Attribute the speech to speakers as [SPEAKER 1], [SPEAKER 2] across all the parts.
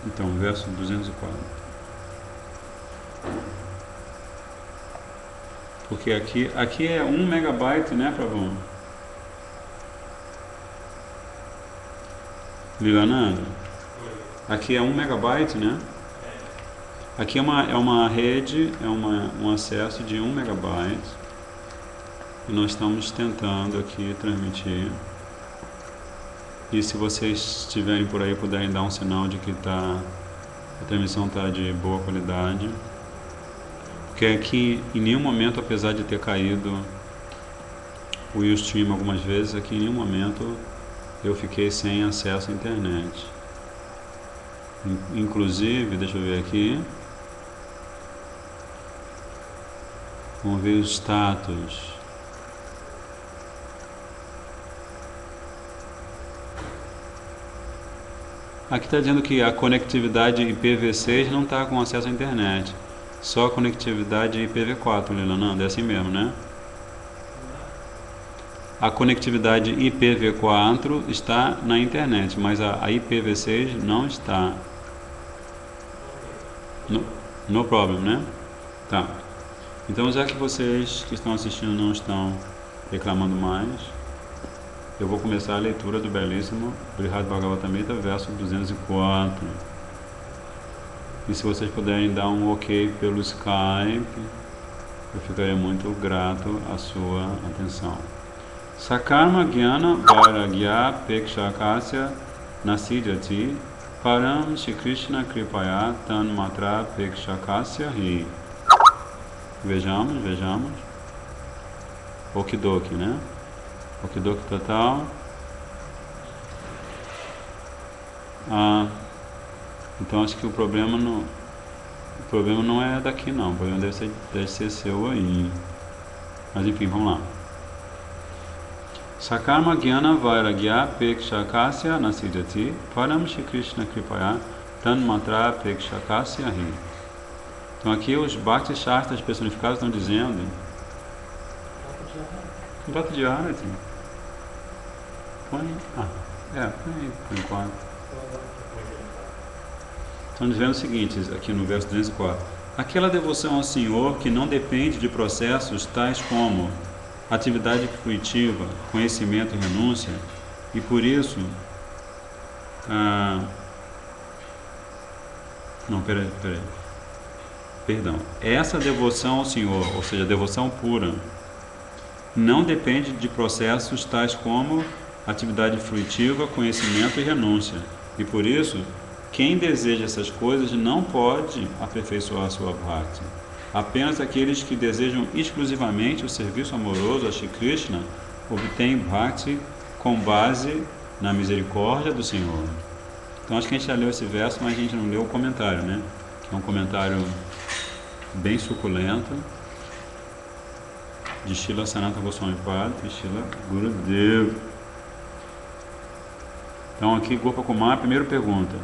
[SPEAKER 1] Então, verso 204. Porque aqui é 1 megabyte, né, Prabhu? Lilananda? Aqui é 1 megabyte, né? Aqui é uma rede, um acesso de 1 megabyte. E nós estamos tentando aqui transmitir. E se vocês estiverem por aí, puderem dar um sinal de que a transmissão está de boa qualidade. Porque aqui, em nenhum momento, apesar de ter caído o Ustream algumas vezes, aqui em nenhum momento eu fiquei sem acesso à internet. Inclusive, deixa eu ver aqui. Vamos ver os status. Aqui está dizendo que a conectividade IPv6 não está com acesso à internet. Só a conectividade IPv4, Lilananda, é assim mesmo, né? A conectividade IPv4 está na internet, mas a IPv6 não está. No problem, né? Tá. Então, já que vocês que estão assistindo não estão reclamando mais, eu vou começar a leitura do belíssimo Brihad Bhagavatamrita, verso 204. E se vocês puderem dar um ok pelo Skype, eu ficaria muito grato à sua atenção. Sakarma Jnana Vairagya Pekshakasya Nasidhyati Param Shri Krishna Kripaya Tan Matra Pekshakasya Hi. Vejamos. Okidoki, né? Okidoki total. Então acho que o problema não é daqui não. O problema deve ser seu aí. Mas enfim, vamos lá. Sakarma Jnana Vairagya Pekshakasya Nasidhyati Param Shri Krishna Kripaya Tan Matra Pekshakasya Hi. Então aqui os Bhakti Shastras personificados estão dizendo Bhakti de Arati. Põe aí por enquanto. Estão dizendo o seguinte, aqui no verso 204. Aquela devoção ao Senhor que não depende de processos tais como atividade fruitiva, conhecimento e renúncia, e por isso essa devoção ao Senhor, ou seja, a devoção pura, não depende de processos tais como atividade fruitiva, conhecimento e renúncia, e por isso quem deseja essas coisas não pode aperfeiçoar a sua bhakti. Apenas aqueles que desejam exclusivamente o serviço amoroso a Shri Krishna obtêm bhakti com base na misericórdia do Senhor. Então acho que a gente já leu esse verso, mas a gente não leu o comentário, né? Que é um comentário bem suculento de Srila Sanatana Goswami Pad e Srila Gurudev. Então aqui Gopa Kumar, primeira pergunta.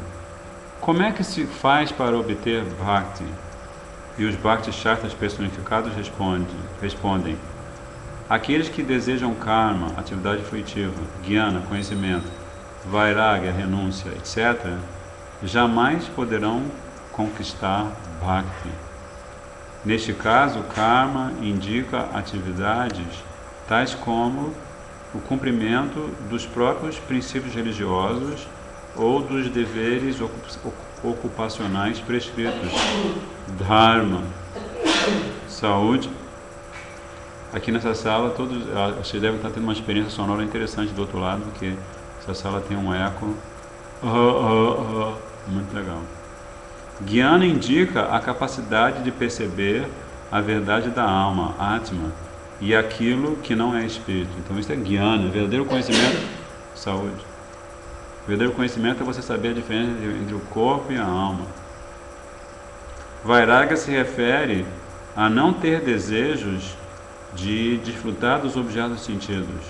[SPEAKER 1] Como é que se faz para obter bhakti? E os Bhakti Shastras personificados respondem: aqueles que desejam karma, atividade fruitiva, jnana, conhecimento, vairagya, renúncia, etc., jamais poderão conquistar bhakti. Neste caso, karma indica atividades tais como o cumprimento dos próprios princípios religiosos ou dos deveres ocupacionais prescritos. Dharma, saúde. Aqui nessa sala, vocês devem estar tendo uma experiência sonora interessante do outro lado, porque essa sala tem um eco muito legal. Jnana indica a capacidade de perceber a verdade da alma, Atma, e aquilo que não é espírito. Então isso é Jnana, verdadeiro conhecimento. Saúde. O verdadeiro conhecimento é você saber a diferença entre o corpo e a alma. Vairagya se refere a não ter desejos de desfrutar dos objetos dos sentidos.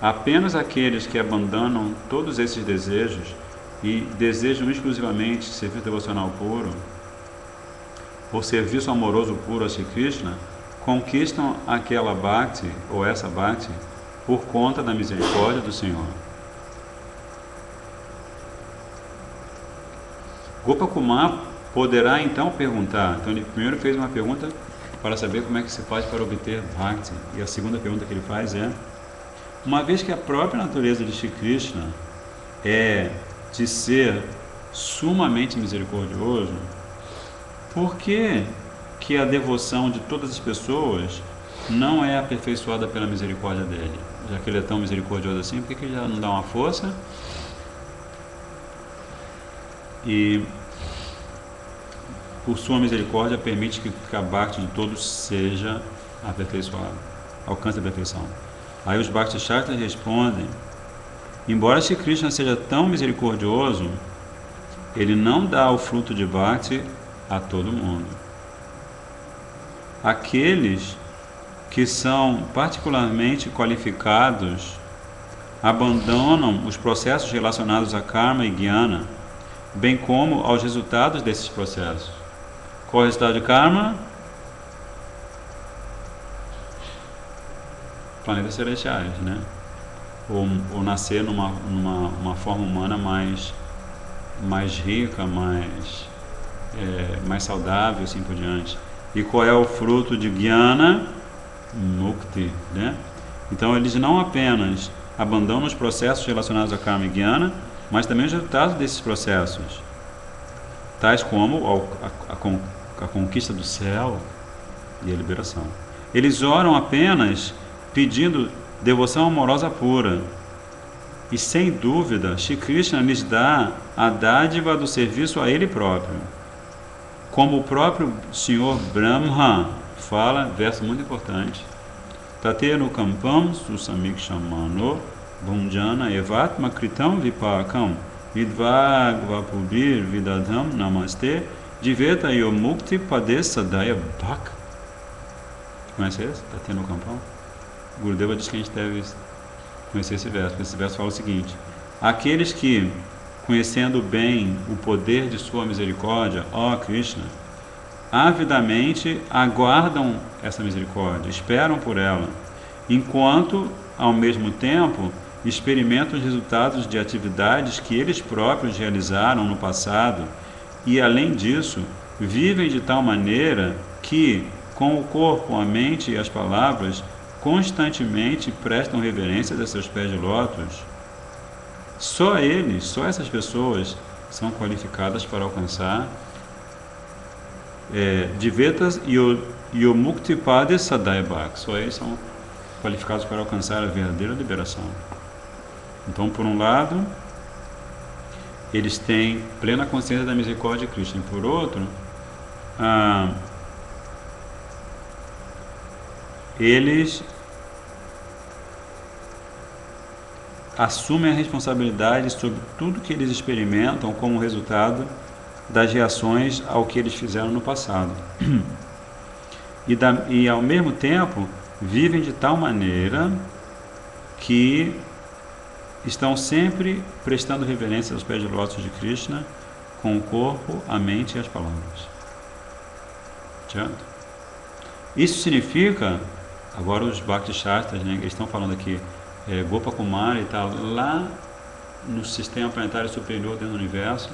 [SPEAKER 1] Apenas aqueles que abandonam todos esses desejos e desejam exclusivamente serviço devocional puro ou serviço amoroso puro a Shri Krishna conquistam aquela bhakti ou essa bhakti por conta da misericórdia do Senhor. Gopakumar poderá então perguntar. Então ele primeiro fez uma pergunta para saber como é que se faz para obter Bhakti. E a segunda pergunta que ele faz é: uma vez que a própria natureza de Shri Krishna é de ser sumamente misericordioso, por que a devoção de todas as pessoas não é aperfeiçoada pela misericórdia dele? Já que ele é tão misericordioso assim, por que ele já não dá uma força e por sua misericórdia permite que a Bhakti de todos seja aperfeiçoada, alcance a perfeição? Aí os Bhakti Shastras respondem: embora Shri Krishna seja tão misericordioso, ele não dá o fruto de Bhakti a todo mundo. Aqueles que são particularmente qualificados abandonam os processos relacionados a karma e jnana, bem como aos resultados desses processos. Qual é o resultado de karma? Planetas celestiais, né? Ou nascer numa forma humana mais rica, mais saudável, assim por diante. E qual é o fruto de jnana? Mukti, né? Então eles não apenas abandonam os processos relacionados a karma e jnana, mas também os resultados desses processos, tais como a conquista do céu e a liberação. Eles oram apenas pedindo devoção amorosa pura. E sem dúvida, Shri Krishna lhes dá a dádiva do serviço a ele próprio. Como o próprio Senhor Brahma fala, verso muito importante: Tatenu kampam susamikshamano bhunjana evatma kritam vipakam vidvagvapubir vidadham namaste diveta yomukti padesadaya bhak. Conhece esse? Tatenu kampam? Gurudeva diz que a gente deve conhecer esse verso, porque esse verso fala o seguinte: aqueles que, conhecendo bem o poder de sua misericórdia, ó Krishna, avidamente aguardam essa misericórdia, esperam por ela, enquanto, ao mesmo tempo, experimentam os resultados de atividades que eles próprios realizaram no passado e, além disso, vivem de tal maneira que, com o corpo, a mente e as palavras, constantemente prestam reverências a seus pés de lótus. Só eles, só essas pessoas são qualificadas para alcançar Divetas e o Muktipade Sadaibhak. Só eles são qualificados para alcançar a verdadeira liberação. Então, por um lado, eles têm plena consciência da misericórdia de Krishna. E por outro, eles assumem a responsabilidade sobre tudo que eles experimentam como resultado das reações ao que eles fizeram no passado. E ao mesmo tempo, vivem de tal maneira que estão sempre prestando reverência aos pés de lótus de Krishna com o corpo, a mente e as palavras. Certo? Isso significa, agora os Bhakti Shastras, né, eles estão falando aqui, Gopakumar está lá no sistema planetário superior dentro do universo,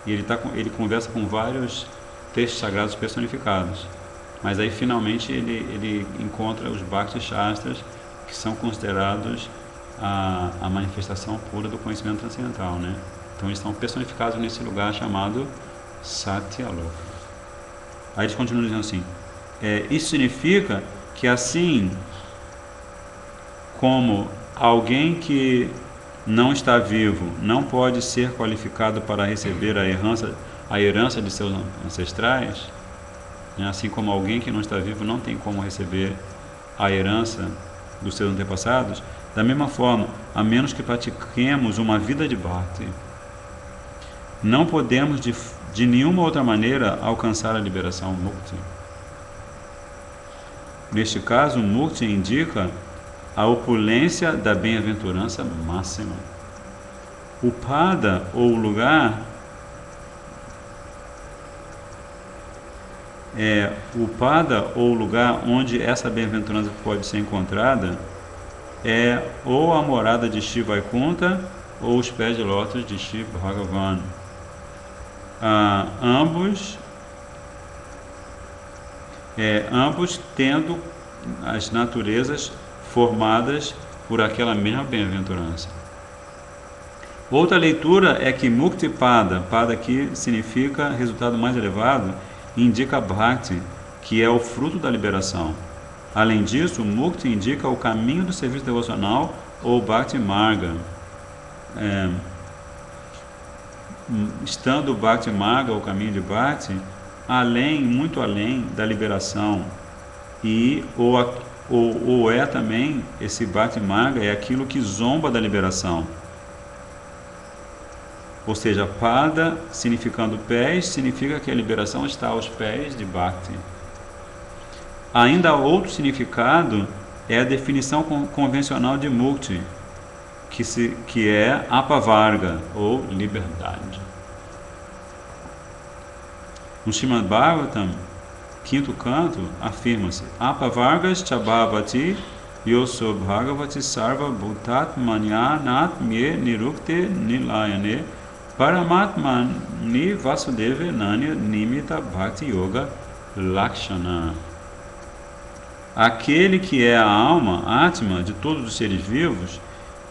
[SPEAKER 1] e ele conversa com vários textos sagrados personificados. Mas aí finalmente ele encontra os Bhakti Shastras, que são considerados a manifestação pura do conhecimento transcendental, né? Então eles estão personificados nesse lugar chamado Satyaloka. Aí eles continuam dizendo assim: isso significa que assim como alguém que não está vivo não pode ser qualificado para receber a herança de seus ancestrais, né? Assim como alguém que não está vivo não tem como receber a herança dos seus antepassados, da mesma forma, a menos que pratiquemos uma vida de bhakti, não podemos de nenhuma outra maneira alcançar a liberação mukti. Neste caso, mukti indica a opulência da bem-aventurança máxima. O pada, ou o lugar, onde essa bem-aventurança pode ser encontrada é ou a morada de Shri Vaikunta ou os pés de lótus de Shri Bhagavan. ambos tendo as naturezas formadas por aquela mesma bem-aventurança. Outra leitura é que Mukti Pada, Pada aqui significa resultado mais elevado, indica Bhakti, que é o fruto da liberação. Além disso, Mukti indica o caminho do serviço devocional ou Bhakti Marga. Estando o Bhakti Marga, o caminho de Bhakti, muito além da liberação, ou é também, esse Bhakti Marga é aquilo que zomba da liberação. Ou seja, Pada, significando pés, significa que a liberação está aos pés de Bhakti. Ainda outro significado é a definição convencional de Mukti, que é Apavarga, ou liberdade. No Srimad Bhagavatam, quinto canto, afirma-se: Apavargas chabhavati yoso bhagavati sarva bhutatmanyanat mye nirukte nilayane paramatmani vasudeve nanya nimita bhakti yoga lakshana. Aquele que é a alma, Atma, de todos os seres vivos,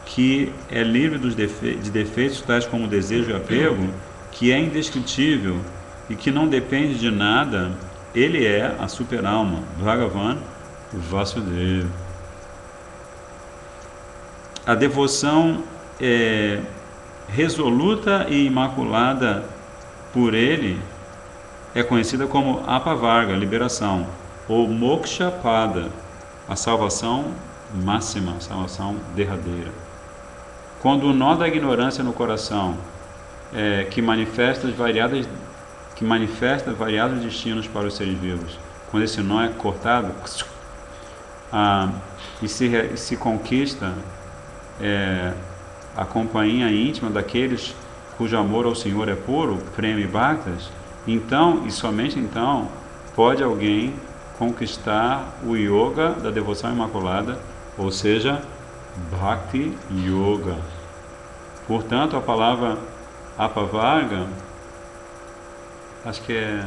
[SPEAKER 1] que é livre de defeitos tais como desejo e apego, que é indescritível e que não depende de nada, ele é a super-alma, Bhagavan Vasudeva. A devoção resoluta e imaculada por ele é conhecida como Apavarga, liberação, ou Moksha Pada, a salvação máxima, a salvação derradeira. Quando o nó da ignorância no coração, que manifesta variados destinos para os seres vivos, quando esse nó é cortado e se conquista a companhia íntima daqueles cujo amor ao Senhor é puro, prema e bhaktas, então, e somente então, pode alguém conquistar o yoga da devoção imaculada, ou seja, Bhakti Yoga. Portanto, a palavra Apavarga, acho que é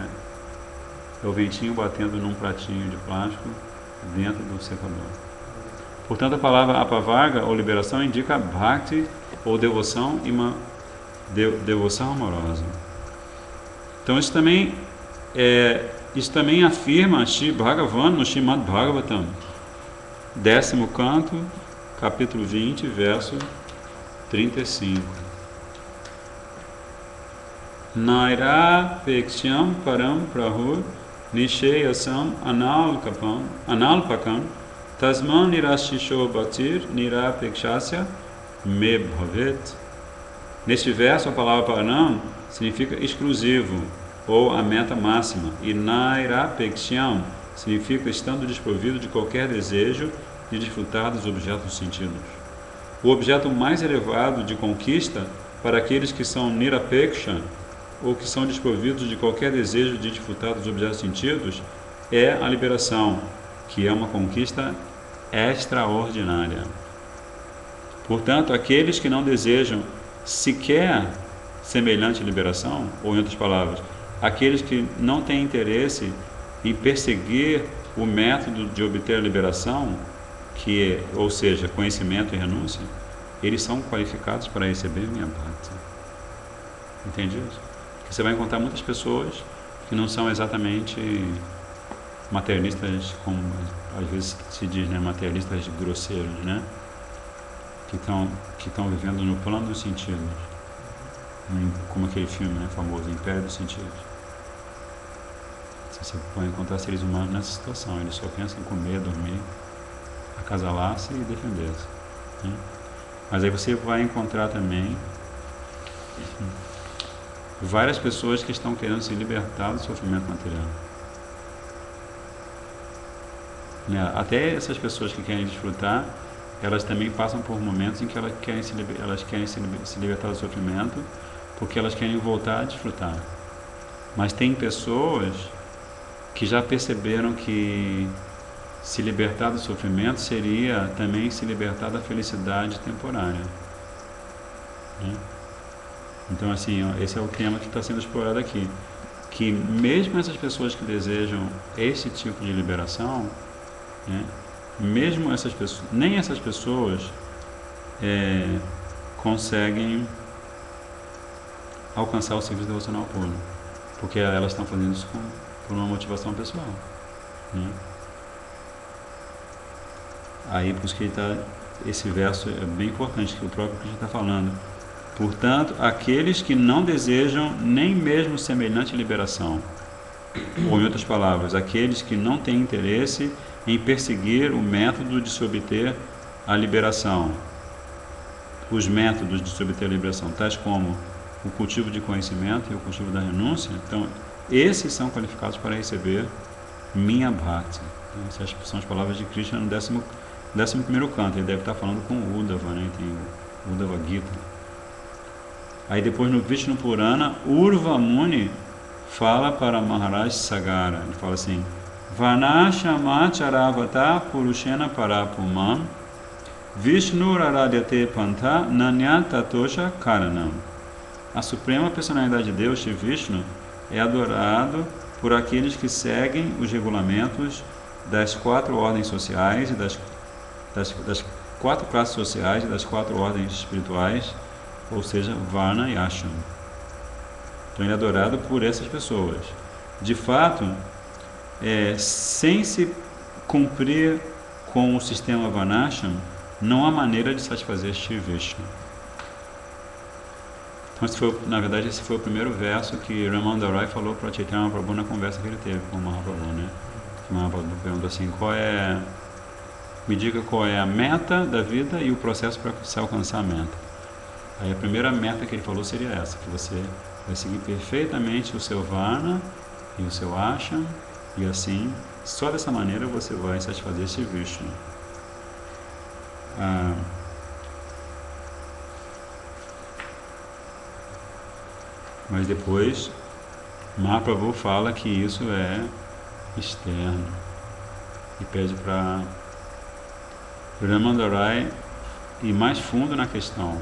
[SPEAKER 1] o ventinho batendo num pratinho de plástico dentro do secador. Portanto, a palavra Apavarga, ou liberação, indica Bhakti, ou devoção, devoção amorosa. Então, isso também afirma Shri Bhagavan no Srimad Bhagavatam, 10º canto, capítulo 20, verso 35. Nairapeksham param prahur nisheyasam analpakam tasman nirashisho bhaktir nirapekshasya me bhavet. Neste verso, a palavra param significa exclusivo, ou a meta máxima, e nairapeksham significa estando desprovido de qualquer desejo de desfrutar dos objetos dos sentidos. O objeto mais elevado de conquista para aqueles que são nirapeksha, ou que são desprovidos de qualquer desejo de desfrutar dos objetos dos sentidos, é a liberação, que é uma conquista extraordinária. Portanto, aqueles que não desejam sequer semelhante liberação, ou em outras palavras, aqueles que não têm interesse em perseguir o método de obter a liberação, ou seja, conhecimento e renúncia, eles são qualificados para receber minha bhakti. Entende isso? Porque você vai encontrar muitas pessoas que não são exatamente materialistas, como às vezes se diz, né, materialistas grosseiros, né? Que estão vivendo no plano dos sentidos, como aquele filme, né, famoso, Império dos Sentidos. Você pode encontrar seres humanos nessa situação, eles só pensam em comer, dormir, acasalar-se e defender-se, né? Mas aí você vai encontrar também várias pessoas que estão querendo se libertar do sofrimento material, né? Até essas pessoas que querem desfrutar, elas também passam por momentos em que elas querem se libertar do sofrimento, porque elas querem voltar a desfrutar. Mas tem pessoas que já perceberam que se libertar do sofrimento seria também se libertar da felicidade temporária, né? Então, assim, esse é o tema que está sendo explorado aqui. Que mesmo essas pessoas que desejam esse tipo de liberação, né, mesmo essas pessoas, nem essas pessoas conseguem alcançar o serviço devocional puro, porque elas estão fazendo isso por uma motivação pessoal, né? Aí, por isso que esse verso é bem importante, que o próprio Cristo está falando. Portanto, aqueles que não desejam nem mesmo semelhante liberação, ou em outras palavras, aqueles que não têm interesse em perseguir o método de se obter a liberação, os métodos de se obter a liberação, tais como o cultivo de conhecimento e o cultivo da renúncia, então, esses são qualificados para receber minha bhakti. Essas são as palavras de Krishna no 11º canto. Ele deve estar falando com o Uddhava, né? Tem o Uddhava Gita. Aí depois no Vishnu Purana, Urva Muni fala para Maharaj Sagara. Ele fala assim: Vanashamacharavata Purushena Parapumam Vishnu Raradhyate Pantha Nanyatatosha Karanam. A suprema personalidade de Deus, Shri Vishnu, é adorado por aqueles que seguem os regulamentos das 4 ordens sociais e das 4 classes sociais e das 4 ordens espirituais, ou seja, Varna e Ashram. Então ele é adorado por essas pessoas. De fato, sem se cumprir com o sistema Varnashram, não há maneira de satisfazer Shri Vishnu. Então, na verdade, esse foi o primeiro verso que Ramananda Roy falou para Chaitanya Mahaprabhu na conversa que ele teve com o Mahaprabhu, né? O Mahaprabhu perguntou assim: me diga qual é a meta da vida e o processo para se alcançar a meta. Aí a primeira meta que ele falou seria essa, que você vai seguir perfeitamente o seu Varna e o seu Ashram, e assim, só dessa maneira você vai satisfazer esse Vishnu. Mas depois, Mahaprabhu fala que isso é externo e pede para Ramananda Roy ir mais fundo na questão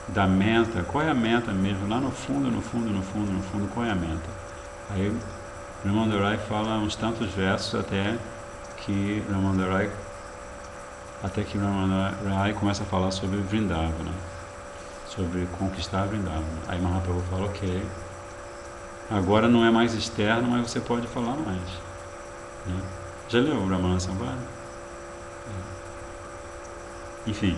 [SPEAKER 1] da meta. Qual é a meta mesmo? Lá no fundo, qual é a meta? Aí Ramananda Roy fala uns tantos versos até que Ramananda Roy começa a falar sobre Vrindavana, sobre conquistar Vrindavana. Aí Mahaprabhu fala: ok, agora não é mais externo, mas você pode falar mais, né? Já leu o Ramananda Samvara? Enfim,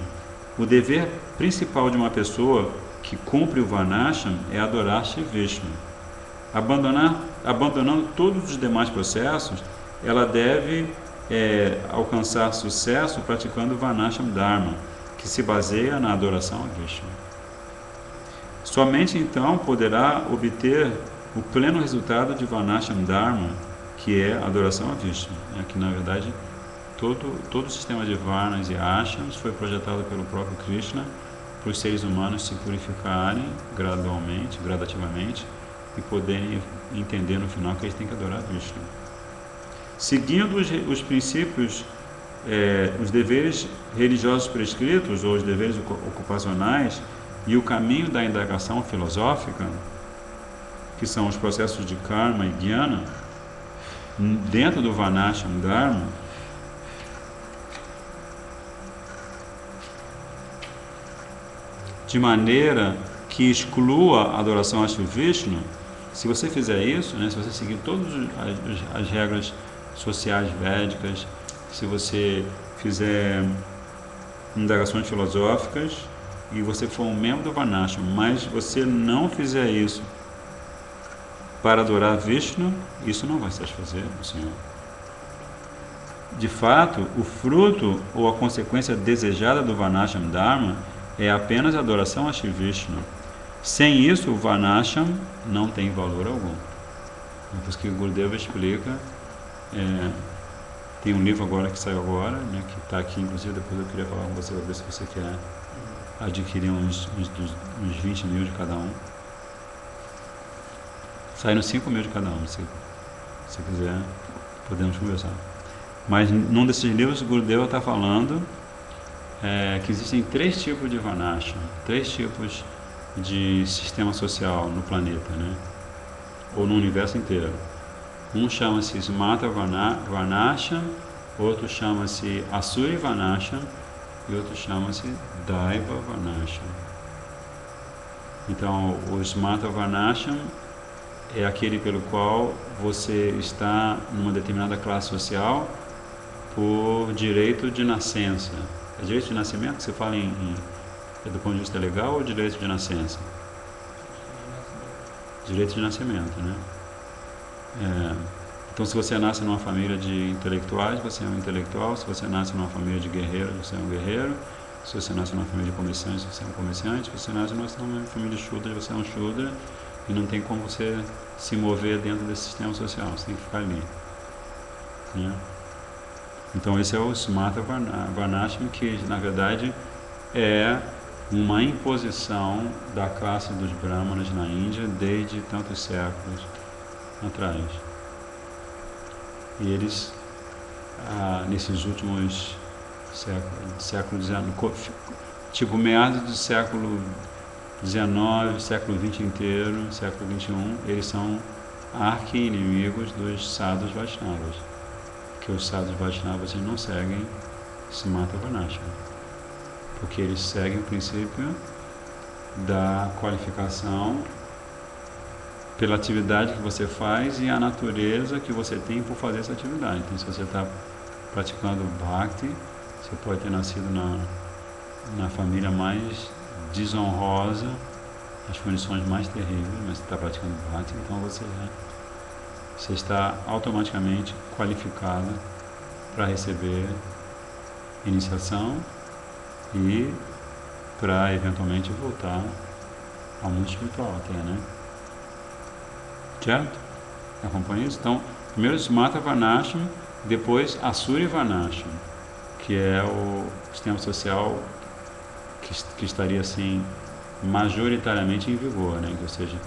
[SPEAKER 1] o dever principal de uma pessoa que cumpre o Varnashram é adorar Shri Vishnu. Abandonando todos os demais processos, ela deve alcançar sucesso praticando o Varnashram Dharma, que se baseia na adoração a Vishnu. Somente então poderá obter o pleno resultado de Varnashram Dharma, que é a adoração a Vishnu, né? Que na verdade todo o sistema de Varnas e Ashrams foi projetado pelo próprio Krishna para os seres humanos se purificarem gradativamente e poderem entender no final que eles têm que adorar Vishnu. Seguindo os princípios, os deveres religiosos prescritos ou os deveres ocupacionais e o caminho da indagação filosófica, que são os processos de karma e jnana, dentro do Varnashram Dharma, de maneira que exclua a adoração a Shri Vishnu. Se você fizer isso, né, se você seguir todas as regras sociais védicas, se você fizer indagações filosóficas e você for um membro do Varnashram, mas você não fizer isso para adorar Vishnu, isso não vai satisfazer o Senhor. De fato, o fruto ou a consequência desejada do Varnashram Dharma é apenas a adoração a Shri Vishnu. Sem isso, o Varnashram não tem valor algum. É por isso que o Gurudeva explica. Tem um livro agora que saiu agora, né, que está aqui, inclusive depois eu queria falar com você, para ver se você quer adquirir uns 20 mil de cada um. Saíram 5 mil de cada um, se quiser, podemos conversar. Mas num desses livros, o Gurudeva está falando que existem 3 tipos de Varnashram, 3 tipos de sistema social no planeta, né? Ou no universo inteiro. Um chama-se Smata Varnasham, outro chama-se Asuri Varnasham e outro chama-se Daiva Varnasham. Então, o Smata Varnasham é aquele pelo qual você está numa determinada classe social por direito de nascença. É direito de nascimento que você fala é do ponto de vista legal ou direito de nascença? Direito de nascimento, né? Então, se você nasce numa família de intelectuais, você é um intelectual. Se você nasce numa família de guerreiros, você é um guerreiro. Se você nasce numa família de comerciantes, você é um comerciante. Se você nasce numa família de shudra, você é um shudra. E não tem como você se mover dentro desse sistema social, você tem que ficar ali, né? Então esse é o Smata Varnasham, que na verdade é uma imposição da classe dos Brahmanas na Índia desde tantos séculos atrás. E eles, nesses últimos séculos tipo meados do século XIX, século XX inteiro, século XXI, eles são arqui-inimigos dos sadhus Vaishnavas, porque os sadhus Vaishnavas não seguem Smata Varnasham, porque eles seguem o princípio da qualificação pela atividade que você faz e a natureza que você tem por fazer essa atividade. Então, se você está praticando Bhakti, você pode ter nascido na família mais desonrosa, as condições mais terríveis, mas você está praticando Bhakti, então você está automaticamente qualificado para receber iniciação e para eventualmente voltar ao mundo espiritual até, né? Certo? Acompanha isso? Então, primeiro Smata Varnasham, depois Asuri Varnasham, que é o sistema social que estaria assim majoritariamente em vigor, né? Ou seja,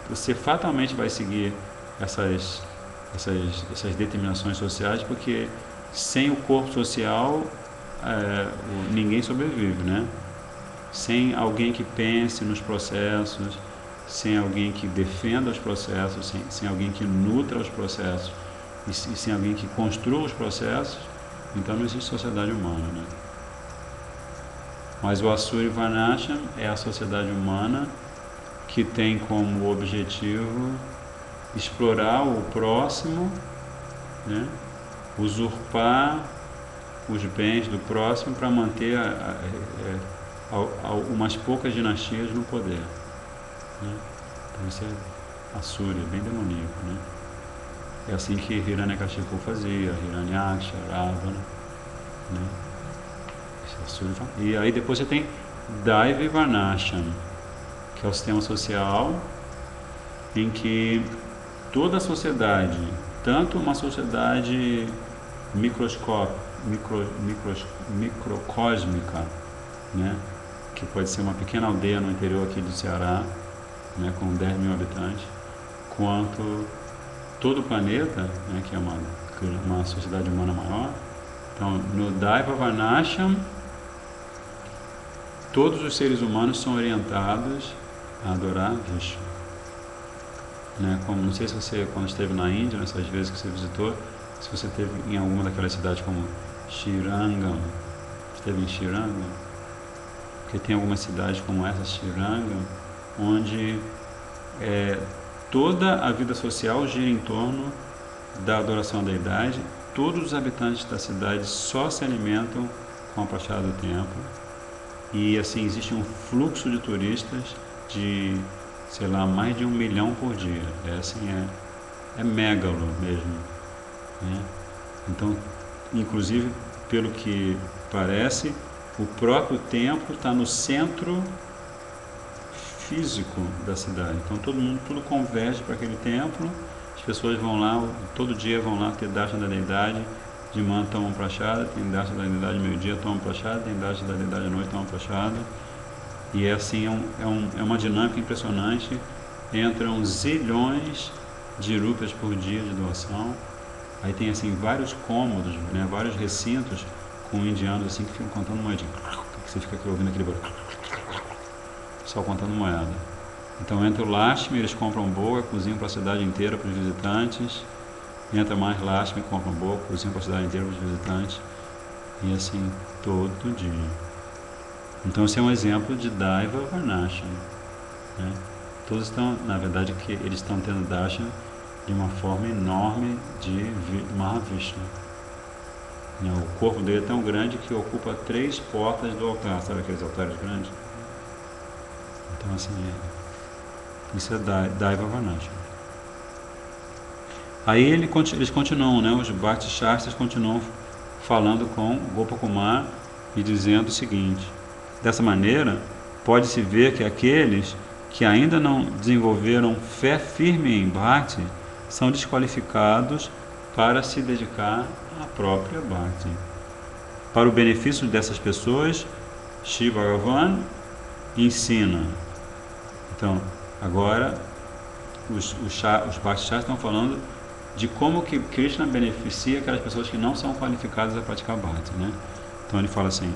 [SPEAKER 1] você fatalmente vai seguir essas determinações sociais, porque sem o corpo social ninguém sobrevive, né? Sem alguém que pense nos processos, sem alguém que defenda os processos, sem alguém que nutra os processos e sem alguém que construa os processos, então não existe sociedade humana, né? Mas o Asuri Varnasham é a sociedade humana que tem como objetivo explorar o próximo, né? Usurpar os bens do próximo para manter umas poucas dinastias no poder, né? Então isso é Asuri, é bem demoníaco, né? É assim que Hiranyakashipu fazia, Hiranyaksha, Ravana, né? E aí depois você tem Daiva Varnasham, que é o sistema social em que toda a sociedade, tanto uma sociedade microcósmica, né, que pode ser uma pequena aldeia no interior aqui do Ceará, né, com 10 mil habitantes, quanto todo o planeta, né, que é uma sociedade humana maior. Então, no Daiva Varnasham, todos os seres humanos são orientados a adorar Vishnu, né? Como, não sei se você, quando esteve na Índia, nessas vezes que você visitou, se você esteve em alguma daquelas cidades como Srirangam, esteve em Srirangam, porque tem algumas cidades como essa, Srirangam, onde toda a vida social gira em torno da adoração à deidade. Todos os habitantes da cidade só se alimentam com a prachada do templo. E assim, existe um fluxo de turistas de, sei lá, mais de 1 milhão por dia. É megalo mesmo, né? Então, inclusive, pelo que parece, o próprio templo está no centro físico da cidade. Então, tudo converge para aquele templo. As pessoas vão lá, todo dia vão lá ter darshan da deidade. De manhã tomam prachada, tem darshan da deidade meio-dia, tomam prachada, tem darshan da deidade à noite, tomam prachada. E é assim, é uma dinâmica impressionante. Entram zilhões de rupias por dia de doação. Aí tem assim vários cômodos, né, vários recintos com indianos assim que ficam contando moedinha. Você fica aqui ouvindo aquele barulho. só contando moeda. Então entra o Lakshmi, eles compram boa, cozinham para a cidade inteira, para os visitantes. Entra mais Lakshmi, compram boa, cozinham para a cidade inteira, para os visitantes. E assim, todo dia. Então esse é um exemplo de Daiva Varnashram, né? Todos estão, na verdade, que eles estão tendo darshan de uma forma enorme de Mahavishnu. O corpo dele é tão grande que ocupa 3 portas do altar, sabe aqueles altares grandes? Então assim, isso é Daiva Varnashram. Aí eles continuam, né? Os Bhakti Shastras continuam falando com Gopakumar e dizendo o seguinte: dessa maneira, pode-se ver que aqueles que ainda não desenvolveram fé firme em Bhakti são desqualificados para se dedicar à própria Bhakti. Para o benefício dessas pessoas, Shri Bhagavan ensina. Então, agora, os Bhakti Shastras estão falando de como que Krishna beneficia aquelas pessoas que não são qualificadas a praticar Bhakti, né? Então ele fala assim: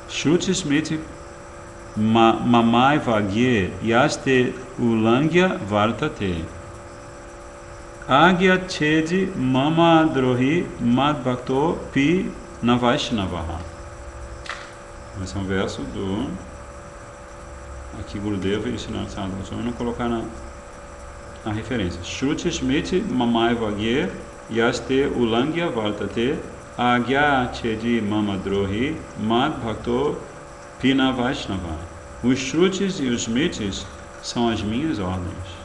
[SPEAKER 1] Shruti Smriti Mamai Vagye Yaste Ulangya Vartate Agya Chedi Mama Drohi Madbhakto Pi Navaishnavaha. Esse é um verso do aqui Gurudeva ensinando a não colocar na referência. Shruti Smriti Mamai Vagye Yaste Ulangya Vartate Agya Chedi Mama Drohi Madbhakto Pina Vaishnava. Os Shrutis e os Smritis são as minhas ordens.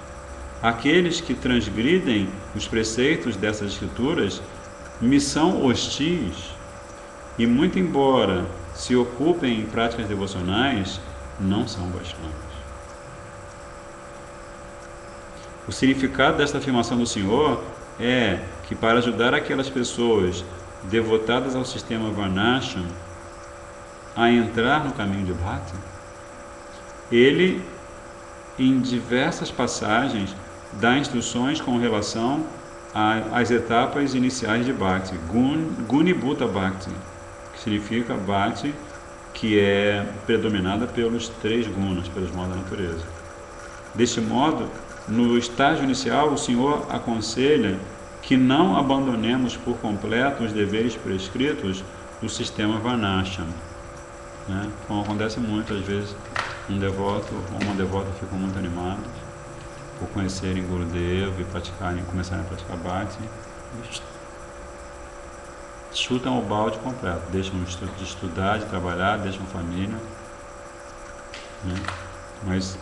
[SPEAKER 1] Aqueles que transgridem os preceitos dessas escrituras me são hostis e, muito embora se ocupem em práticas devocionais, não são Vaishnavas. O significado desta afirmação do Senhor é que, para ajudar aquelas pessoas devotadas ao sistema Varnashram a entrar no caminho de Bhakti, ele, em diversas passagens, dá instruções com relação às etapas iniciais de Bhakti, Gunibhuta Bhakti, que significa Bhakti que é predominada pelos 3 gunas, pelos modos da natureza. Deste modo, no estágio inicial, o Senhor aconselha que não abandonemos por completo os deveres prescritos do sistema Varnashram, né? Como acontece muito, às vezes, um devoto ou uma devota ficam muito animados por conhecerem Gurudeva e começarem a praticar Bhakti, chutam o balde completo, deixam de estudar, de trabalhar, deixam família, né? Mas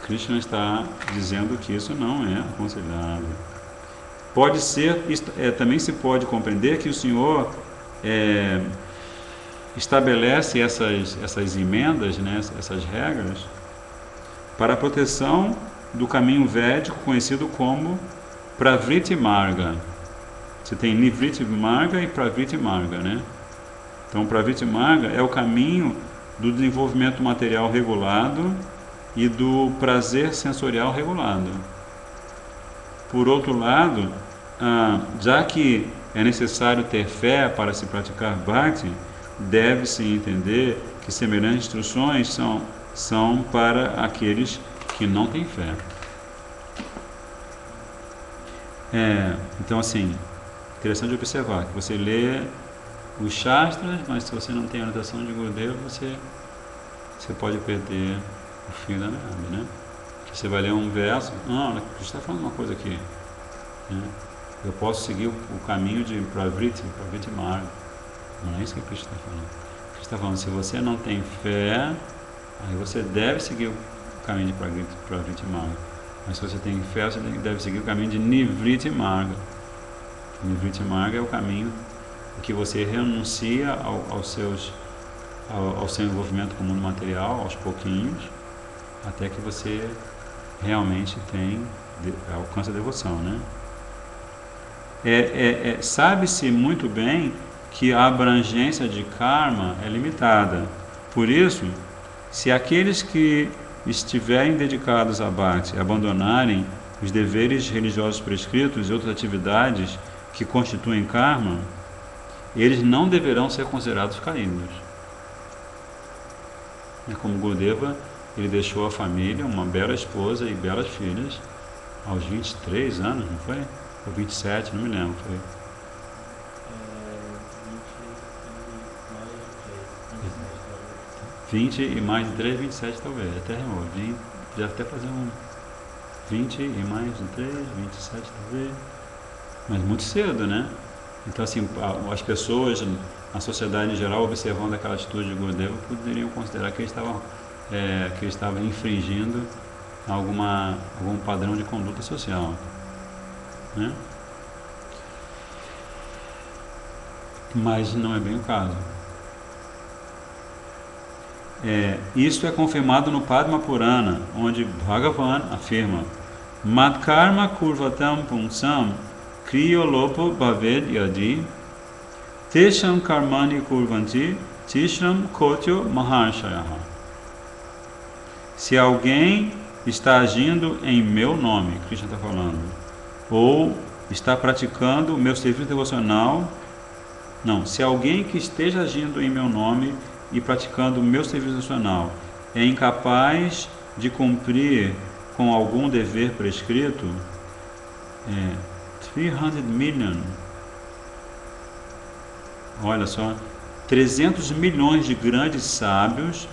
[SPEAKER 1] Krishna está dizendo que isso não é aconselhável. Pode ser, também se pode compreender que o Senhor estabelece essas emendas, né, essas regras, para a proteção do caminho védico conhecido como Pravriti Marga. Você tem Nivriti Marga e Pravriti Marga, né? Então, Pravriti Marga é o caminho do desenvolvimento material regulado e do prazer sensorial regulado. Por outro lado, já que é necessário ter fé para se praticar Bhakti, deve-se entender que semelhantes instruções são para aqueles que não têm fé. Então, assim, interessante observar que você lê os Shastras, mas se você não tem a orientação de Gurudeva, você pode perder o fio da meada, né? Você vai ler um verso, não, você está falando uma coisa aqui, né? Eu posso seguir o caminho de Pravriti Marga. Não é isso que Krishna está falando. Krishna está falando, se você não tem fé, aí você deve seguir o caminho de Pravriti Marga. Mas se você tem fé, você deve seguir o caminho de Nivriti Marga. Nivriti Marga é o caminho em que você renuncia ao seu envolvimento com o mundo material, aos pouquinhos, até que você realmente alcança a devoção, né? Sabe-se muito bem que a abrangência de karma é limitada. Por isso, se aqueles que estiverem dedicados a Bhakti abandonarem os deveres religiosos prescritos e outras atividades que constituem karma, eles não deverão ser considerados caídos. É como Gurudeva, ele deixou a família, uma bela esposa e belas filhas, aos 23 anos, não foi? Ou 27, não me lembro, foi. 20 e mais de 3, 27 talvez, até rimou. Já até fazer um 20 e mais de 3, 27 talvez. Mas muito cedo, né? Então, assim, as pessoas, a sociedade em geral, observando aquela atitude de Gurudeva, poderiam considerar que ele estava infringindo algum padrão de conduta social, né? Mas não é bem o caso. Isso é confirmado no Padma Purana, onde Bhagavan afirma: Madkarma kurvatam punsam kriyolopo bhaved yadi tesham karmani kurvanti tishram kotyo maharshayaha. Se alguém está agindo em meu nome, Krishna está falando, ou está praticando o meu serviço devocional, não, se alguém que esteja agindo em meu nome e praticando o meu serviço devocional é incapaz de cumprir com algum dever prescrito, 300 million, olha só, 300 milhões de grandes sábios,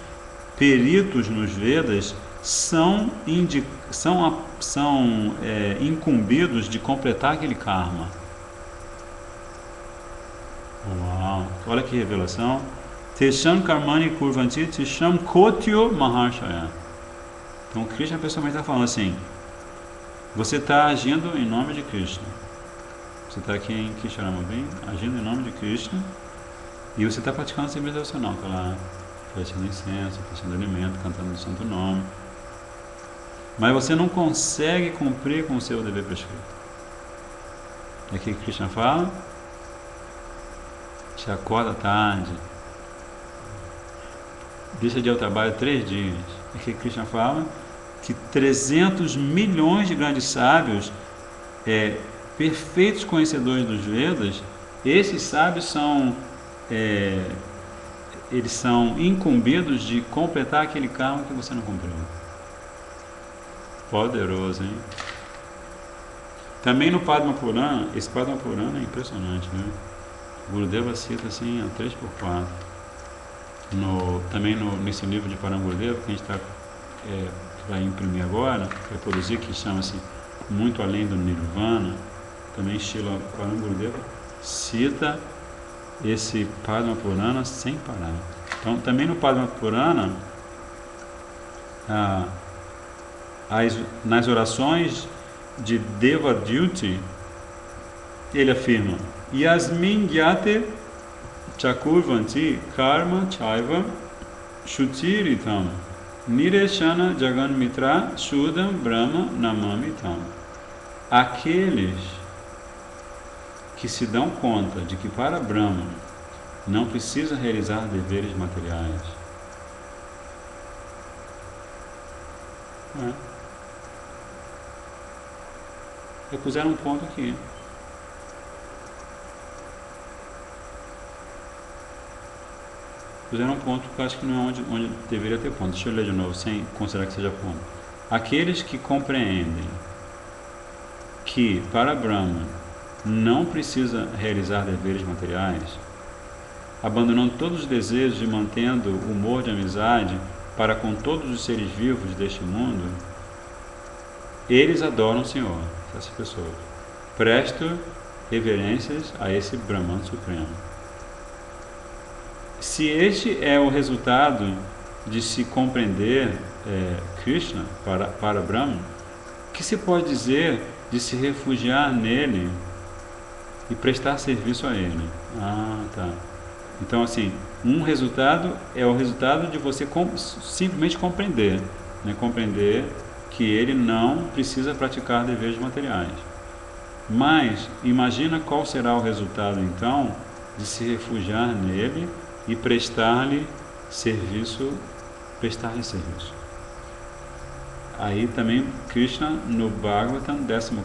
[SPEAKER 1] peritos nos Vedas, são incumbidos de completar aquele karma. Uau! Olha que revelação. Tesham karmani kurvanti tesham kotyo maharshaya. Então Krishna pessoalmente está falando assim: você está agindo em nome de Krishna. Você está aqui em Kisharamabim, agindo em nome de Krishna, e você está praticando o serviço devocional, está lá, prestando incenso, prestando alimento, cantando o santo nome. Mas você não consegue cumprir com o seu dever prescrito. É aqui que Krishna fala: você acorda tarde, deixa de ir ao trabalho 3 dias. É aqui que Krishna fala que 300 milhões de grandes sábios, perfeitos conhecedores dos Vedas, esses sábios eles são incumbidos de completar aquele karma que você não cumpriu. Poderoso, hein? Também no Padma Purana, esse Padma Purana é impressionante, né? Gurudeva cita assim, 3x4. Também nesse livro de Parangurudeva, que a gente vai imprimir agora, vai produzir, que chama-se Muito Além do Nirvana, também Srila Parangurudeva cita esse Padma Purana sem parar. Então, também no Padma Purana, nas orações de Devadyuti, ele afirma: Yasmin yate chakurvanti karma chaiva shutiritam nireshana jaganmitra sudam brahma namamitam. Aqueles que se dão conta de que para Brahma não precisa realizar deveres materiais. Puseram um ponto aqui. Puseram um ponto que eu acho que não é onde deveria ter ponto. Deixa eu ler de novo, sem considerar que seja ponto. Aqueles que compreendem que para Brahma não precisa realizar deveres materiais, abandonando todos os desejos e mantendo o humor de amizade para com todos os seres vivos deste mundo, eles adoram o Senhor, essas pessoas. Presto reverências a esse Brahman Supremo. Se este é o resultado de se compreender Krishna para Brahma, o que se pode dizer de se refugiar nele e prestar serviço a ele? Tá. Então, assim, um resultado é o resultado de você simplesmente compreender, né? Compreender que ele não precisa praticar deveres materiais. Mas imagina qual será o resultado, então, de se refugiar nele e prestar-lhe serviço. Aí também Krishna no Bhagavatam, 11º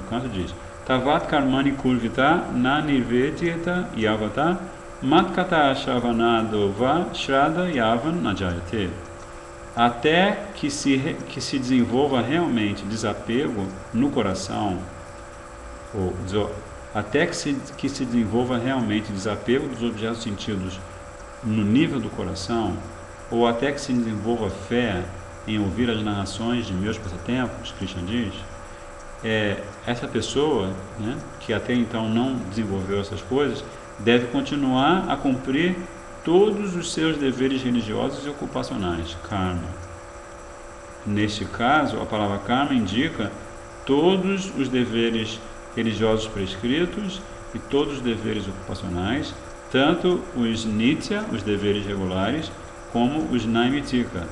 [SPEAKER 1] canto, diz: Tavat karmani kurvita na nirvedyeta yavata Matkata Shravanado Va Shraddha Yavan Najayate. Até que se desenvolva realmente desapego no coração, até que se desenvolva realmente desapego dos objetos sentidos no nível do coração, ou até que se desenvolva fé em ouvir as narrações de meus passatempos, Krishna diz, essa pessoa, né, que até então não desenvolveu essas coisas, deve continuar a cumprir todos os seus deveres religiosos e ocupacionais, karma. Neste caso, a palavra karma indica todos os deveres religiosos prescritos e todos os deveres ocupacionais, tanto os nitya, os deveres regulares, como os naimitika,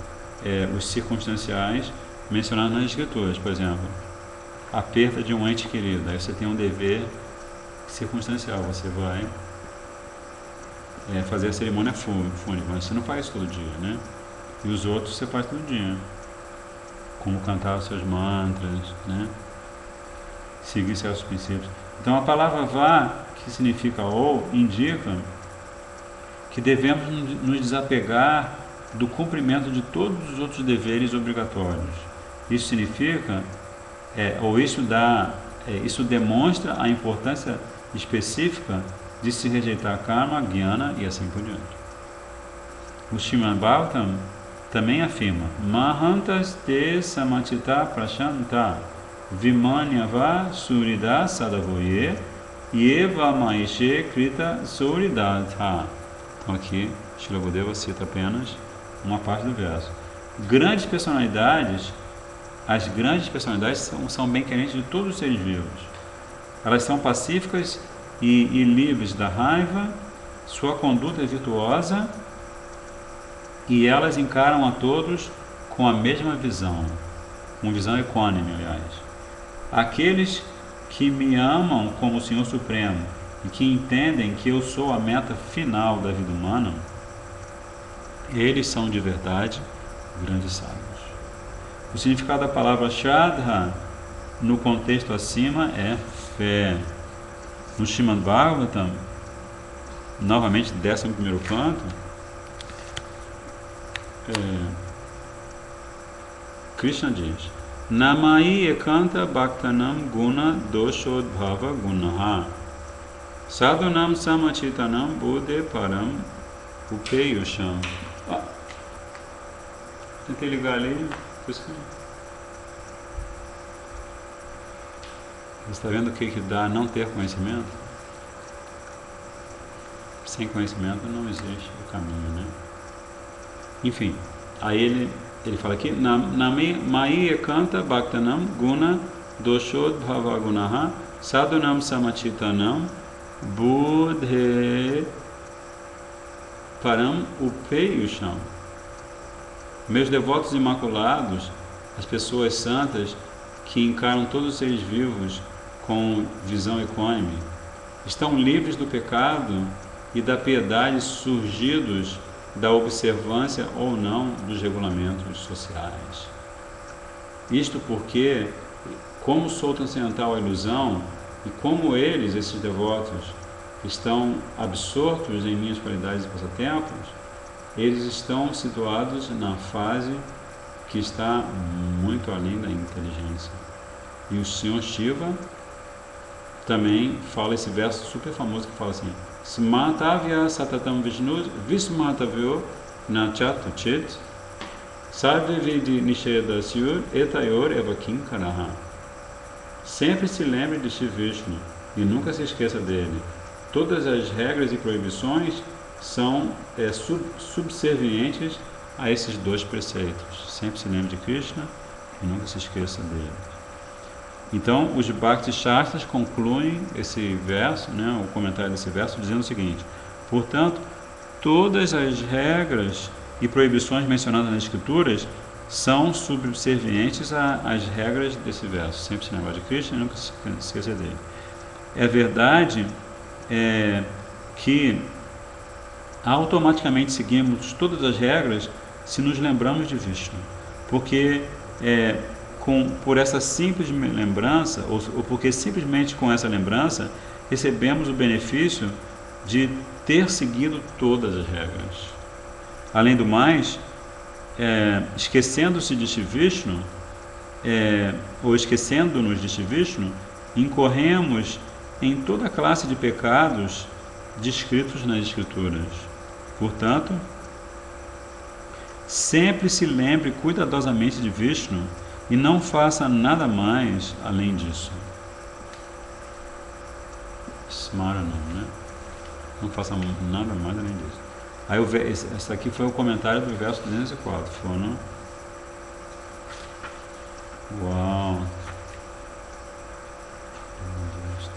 [SPEAKER 1] os circunstanciais mencionados nas escrituras. Por exemplo, a perda de um ente querido, aí você tem um dever circunstancial, você vai fazer a cerimônia fúnebre, mas você não faz isso todo dia, né? E os outros você faz todo dia, como cantar os seus mantras, né? Seguir certos princípios. Então a palavra vá, que significa ou, indica que devemos nos desapegar do cumprimento de todos os outros deveres obrigatórios. Isso significa, isso demonstra a importância específica de se rejeitar karma, jnana e assim por diante. O Srimad Bhagavatam também afirma: Mahantas te samachita prashanta vimanyava surida sadavoye yeva maishe krita suridatha. Então aqui, Srila Gurudeva cita apenas uma parte do verso. As grandes personalidades são bem-querentes de todos os seres vivos. Elas são pacíficas e livres da raiva, sua conduta é virtuosa e elas encaram a todos com a mesma visão, uma visão equânime, aliás. Aqueles que me amam como o Senhor Supremo e que entendem que eu sou a meta final da vida humana, eles são de verdade grandes sábios. O significado da palavra Shraddha no contexto acima é fé. No Srimad Bhagavatam, novamente 11º canto, Krishna diz: Namai ekanta bhaktanam guna doshodbhava gunaha sadhunam samachitanam buddhe param upeyusham. Tentei ligar ali. Você está vendo o que dá não ter conhecimento? Sem conhecimento não existe o caminho, né? Enfim, aí ele fala aqui: Mai ekanta bhaktanam guna doshod bhava gunaha sadhunam samachitanam buddhe param upeyusham. Meus devotos imaculados, as pessoas santas que encaram todos os seres vivos com visão equânime, estão livres do pecado e da piedade surgidos da observância ou não dos regulamentos sociais. Isto porque, como sou transcendental à ilusão, e como eles, esses devotos, estão absortos em minhas qualidades e passatempos, eles estão situados na fase que está muito além da inteligência. E o Senhor Shiva também fala esse verso super famoso que fala assim: Smatavya satatam vishnu vismatavyo nachatu chit sarve vidi nishedasyur etayor evakim karaha. Sempre se lembre de Shri Vishnu e nunca se esqueça dele. Todas as regras e proibições são subservientes a esses dois preceitos. Sempre se lembre de Krishna e nunca se esqueça dele. Então, os Bhakti Shastras concluem esse verso, né, o comentário desse verso, dizendo o seguinte: portanto, todas as regras e proibições mencionadas nas Escrituras são subservientes às regras desse verso. Sempre se lembrar de Krishna e nunca se esqueça dele. É verdade que automaticamente seguimos todas as regras se nos lembramos de Vishnu, porque por essa simples lembrança, ou porque simplesmente com essa lembrança recebemos o benefício de ter seguido todas as regras. Além do mais, esquecendo-se de Shri Vishnu, ou esquecendo-nos de Shri Vishnu, incorremos em toda classe de pecados descritos nas Escrituras. Portanto, sempre se lembre cuidadosamente de Vishnu e não faça nada mais além disso. Smarana, né? Não faça nada mais além disso. Aí, esse aqui foi o comentário do verso 204. Foram... Uau! 1, 2, 3,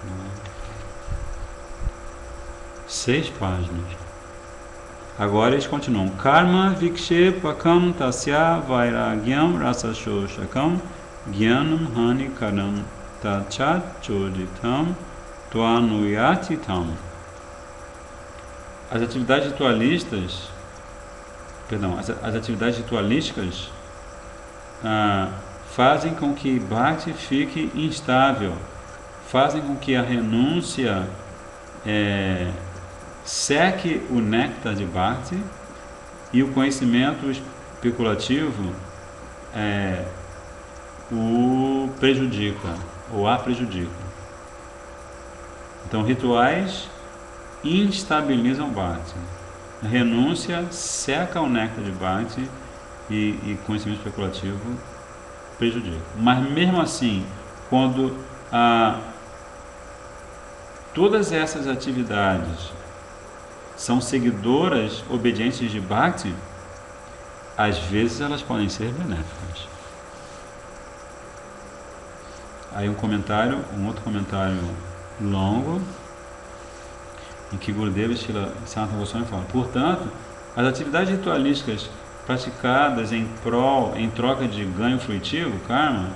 [SPEAKER 1] 4... 6 páginas. Agora eles continuam. Karma vikshepakam tasya vairagyam rasasoshakam gyanam hani karam tachat choditam tvanuyatitam. As atividades ritualistas, as atividades ritualísticas fazem com que Bhakti fique instável, fazem com que a renúncia seque o néctar de Bhakti e o conhecimento especulativo o prejudica, ou a prejudica. Então, rituais instabilizam Bhakti. A renúncia seca o néctar de Bhakti e conhecimento especulativo prejudica. Mas mesmo assim, quando todas essas atividades são seguidoras obedientes de Bhakti, às vezes elas podem ser benéficas. Aí um outro comentário longo, em que Gurudeva Srila Sanatana Goswami fala: portanto, as atividades ritualísticas praticadas em troca de ganho fruitivo, karma,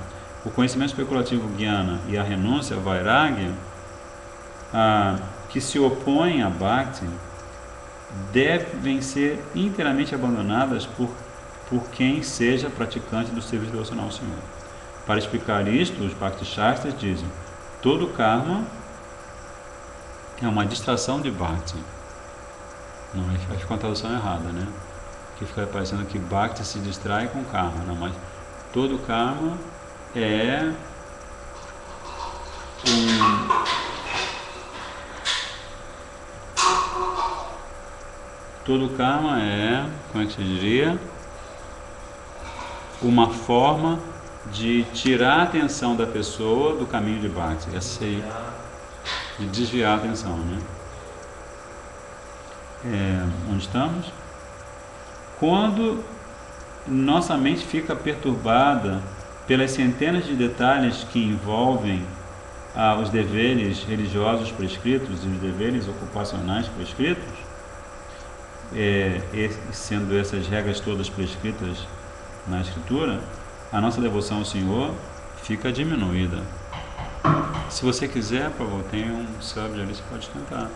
[SPEAKER 1] o conhecimento especulativo, jnana, e a renúncia, vairagya, que se opõem a Bhakti, devem ser inteiramente abandonadas por quem seja praticante do serviço devocional ao Senhor. Para explicar isto, os Bhakti Shastras dizem: todo karma é uma distração de Bhakti. Não, aí fica uma tradução errada, né? Que fica parecendo que Bhakti se distrai com karma. Não, mas todo karma é todo karma é, como é que se diria? Uma forma de tirar a atenção da pessoa do caminho de Bhakti. Essa aí, de desviar a atenção, né? Onde estamos? Quando nossa mente fica perturbada pelas centenas de detalhes que envolvem os deveres religiosos prescritos e os deveres ocupacionais prescritos, sendo essas regras todas prescritas na Escritura, a nossa devoção ao Senhor fica diminuída. Se você quiser, por favor, tem um sub ali, você pode tentar.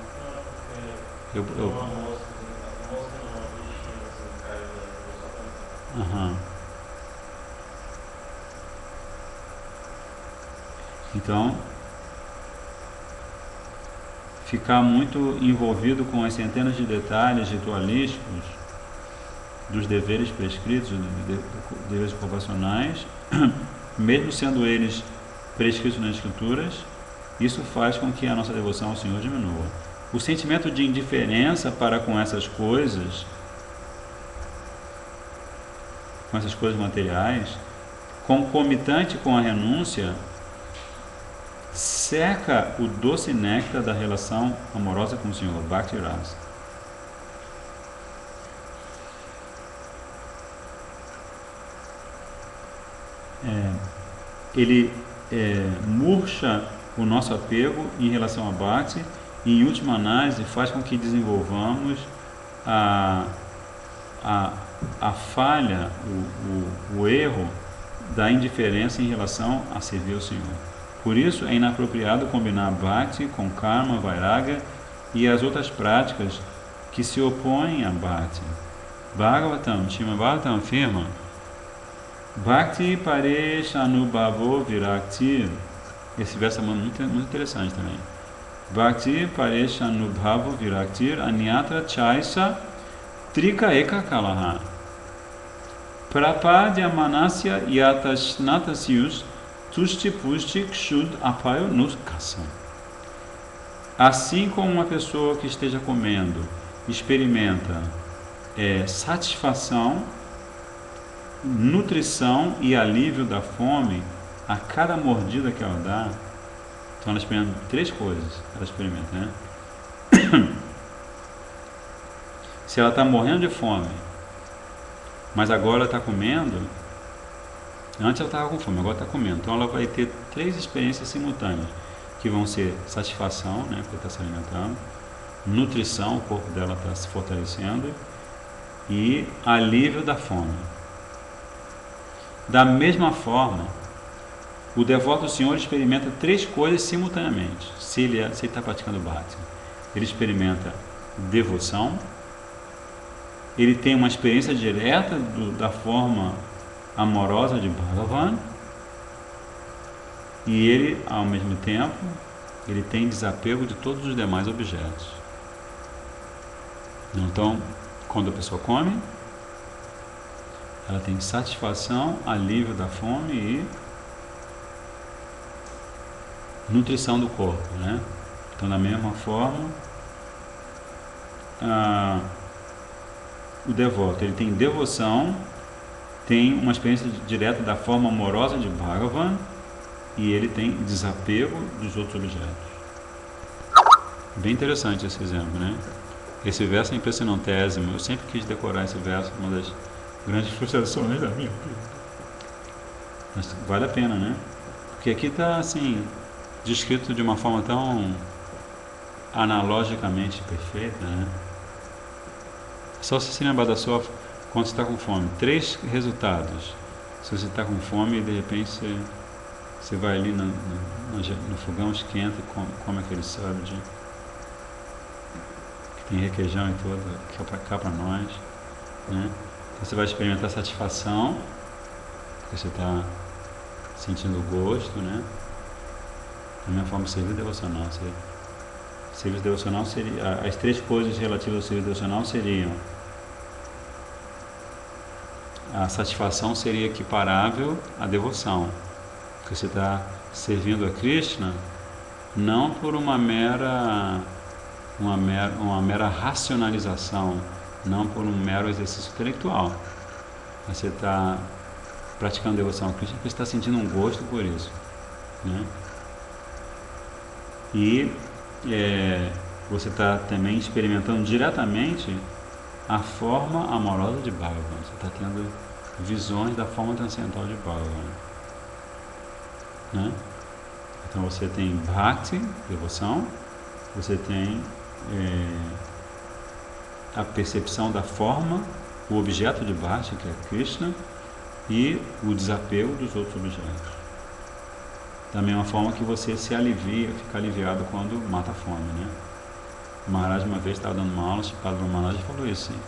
[SPEAKER 1] Então, ficar muito envolvido com as centenas de detalhes ritualísticos dos deveres prescritos, dos deveres ocupacionais, mesmo sendo eles prescritos nas Escrituras, isso faz com que a nossa devoção ao Senhor diminua. O sentimento de indiferença para com essas coisas materiais, concomitante com a renúncia, seca o doce néctar da relação amorosa com o Senhor, Bhakti Rasa. Ele murcha o nosso apego em relação a Bhakti e, em última análise, faz com que desenvolvamos a falha, o erro da indiferença em relação a servir ao Senhor. Por isso, é inapropriado combinar Bhakti com Karma, Vairagya e as outras práticas que se opõem a Bhakti. Bhagavatam, Srimad Bhagavatam afirma: Bhakti Paresh Anubhavo Virakti. Esse verso é muito interessante também. Bhakti paresha anubhavo viraktir anyatra chaisa trika eka kalaha. Prapadya manasya yatashnatasius tusti pusti kshud apayo nuskasam. Assim como uma pessoa que esteja comendo experimenta satisfação, nutrição e alívio da fome a cada mordida que ela dá, então ela experimenta 3 coisas, ela experimenta, né? Se ela está morrendo de fome, mas agora ela está comendo, antes ela estava com fome, agora está comendo, então ela vai ter 3 experiências simultâneas, que vão ser satisfação, né, porque está se alimentando, nutrição, o corpo dela está se fortalecendo, e alívio da fome. Da mesma forma, o devoto do Senhor experimenta 3 coisas simultaneamente, se ele está praticando Bhakti. Ele experimenta devoção, ele tem uma experiência direta da forma amorosa de Bhagavan, e ele, ao mesmo tempo, ele tem desapego de todos os demais objetos. Então, quando a pessoa come, ela tem satisfação, alívio da fome e nutrição do corpo, né? Então, da mesma forma, o devoto, ele tem devoção, tem uma experiência direta da forma amorosa de Bhagavan, e ele tem desapego dos outros objetos. Bem interessante esse exemplo, né? Esse verso é impressionantésimo. Eu sempre quis decorar esse verso, uma das grandes frustrações da minha vida. Mas vale a pena, né? Porque aqui está, assim, descrito de uma forma tão analogicamente perfeita, né? Só se lembrar da sua, quando você está com fome. 3 resultados. Se você está com fome, de repente você vai ali no fogão, esquenta e come aquele subde, que tem requeijão e tudo, que é para cá para nós, né? Então, você vai experimentar satisfação, porque você está sentindo o gosto, né? Da mesma forma, serviço devocional. Serviço devocional seria, as 3 coisas relativas ao serviço devocional seriam: a satisfação seria equiparável à devoção, porque você está servindo a Krishna não por uma mera racionalização, não por um mero exercício intelectual. Você está praticando devoção a Krishna porque você está sentindo um gosto por isso, né? E você está também experimentando diretamente a forma amorosa de Bhagavan. Você está tendo visões da forma transcendental de Bhagavan, né? Então você tem Bhakti, devoção, você tem a percepção da forma, o objeto de Bhakti, que é Krishna, e o desapego dos outros objetos. Da mesma forma que você se alivia, fica aliviado quando mata a fome, né? O Maharaj uma vez estava dando uma aula, o Padre Maharaj falou isso, hein?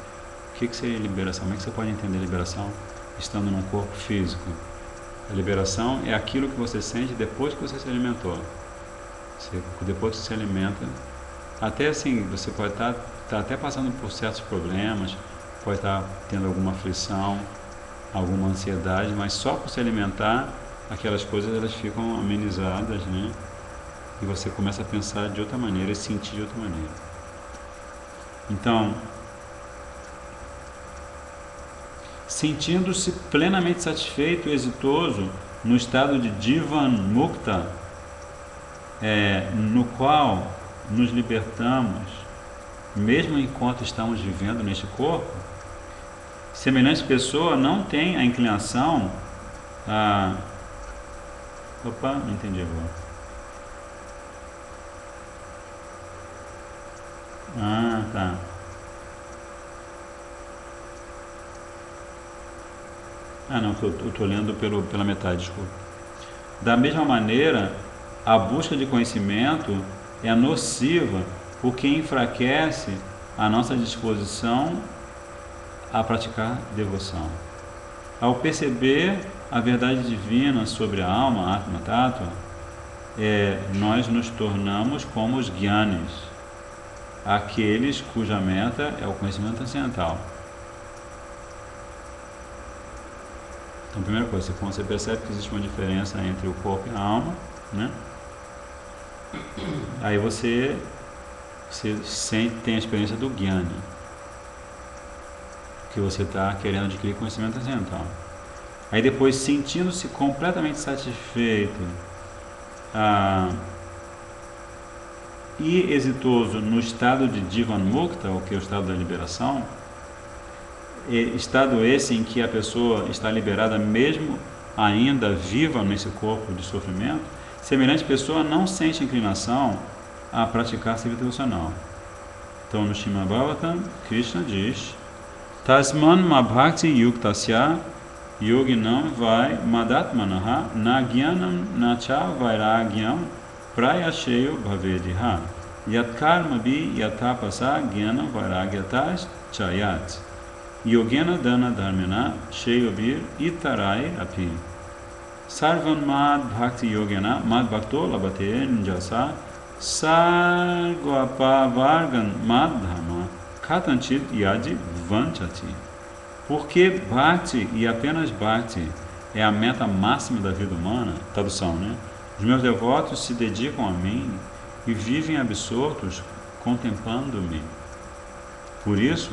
[SPEAKER 1] O que seria liberação? Como é que você pode entender liberação estando num corpo físico? A liberação é aquilo que você sente depois que você se alimentou. Depois que você se alimenta, até assim, você pode estar até passando por certos problemas, pode estar tendo alguma aflição, alguma ansiedade, mas só por se alimentar, aquelas coisas elas ficam amenizadas, né? E você começa a pensar de outra maneira e sentir de outra maneira. Então, sentindo-se plenamente satisfeito e exitoso no estado de Jivan Mukta, no qual nos libertamos, mesmo enquanto estamos vivendo neste corpo, semelhante pessoa não tem a inclinação a... Opa, não entendi agora. Ah, tá. Ah, não, eu estou lendo pela metade, desculpa. Da mesma maneira, a busca de conhecimento é nociva porque enfraquece a nossa disposição a praticar devoção. Ao perceber a verdade divina sobre a alma, Atma Tattva, nós nos tornamos como os Gyanis, aqueles cuja meta é o conhecimento transcendental. Então, primeira coisa, quando você percebe que existe uma diferença entre o corpo e a alma, né? Aí você tem a experiência do Jnana, que você está querendo adquirir conhecimento transcendental. Aí depois, sentindo-se completamente satisfeito e exitoso no estado de Jivan Mukta, o que é o estado da liberação, estado esse em que a pessoa está liberada mesmo ainda viva nesse corpo de sofrimento, semelhante pessoa não sente inclinação a praticar serviço devocional. Então no Srimad Bhagavatam, Krishna diz: Tasman mabhakti yuktasya yoginam vai madatmanaha na jnanam na cha vairagyam prayasheyo bhavediha yat karma bi yatapasa jnanam vairagyatas chayat yogena dana dharmena sheyobir itarai api sarvan mad bhakti yogena mad bhakto labate njasa sargvapa vargan mad dhamma katanchit yadi vanchati. Porque Bhakti e apenas Bhakti é a meta máxima da vida humana, tradução, né? Os meus devotos se dedicam a mim e vivem absortos contemplando-me. Por isso,